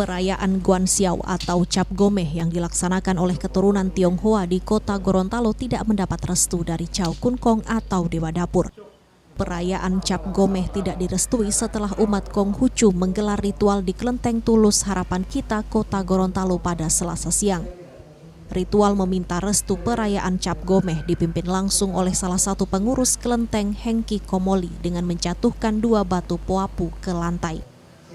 Perayaan Guanxiao atau Cap Gomeh yang dilaksanakan oleh keturunan Tionghoa di kota Gorontalo tidak mendapat restu dari Chow Kun Kong atau Dewa Dapur. Perayaan Cap Gomeh tidak direstui setelah umat Konghucu menggelar ritual di Kelenteng Tulus Harapan Kita, kota Gorontalo pada Selasa siang. Ritual meminta restu perayaan Cap Gomeh dipimpin langsung oleh salah satu pengurus kelenteng, Hengki Komoli, dengan menjatuhkan 2 batu poapu ke lantai.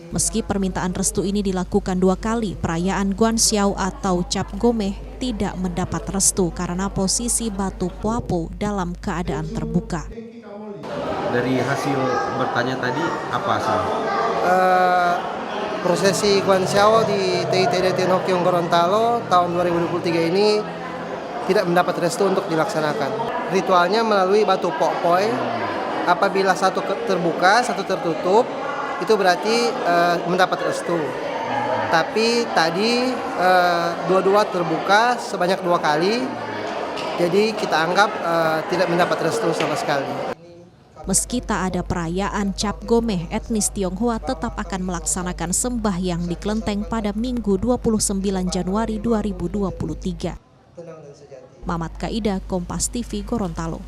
Meski permintaan restu ini dilakukan 2 kali, perayaan Guanxiao atau Cap Gomeh tidak mendapat restu karena posisi batu poapu dalam keadaan terbuka. Dari hasil bertanya tadi, apa hasilnya? Prosesi Guanxiao di TITD Tenokyong Gorontalo tahun 2023 ini tidak mendapat restu untuk dilaksanakan. Ritualnya melalui batu pokpoi. Apabila satu terbuka, satu tertutup, itu berarti mendapat restu. Tapi tadi dua-dua terbuka sebanyak 2 kali, jadi kita anggap tidak mendapat restu sama sekali. Meski tak ada perayaan Cap Gomeh, etnis Tionghoa tetap akan melaksanakan sembahyang di kelenteng pada Minggu 29 Januari 2023. Mamat Kaida, Kompas TV, Gorontalo.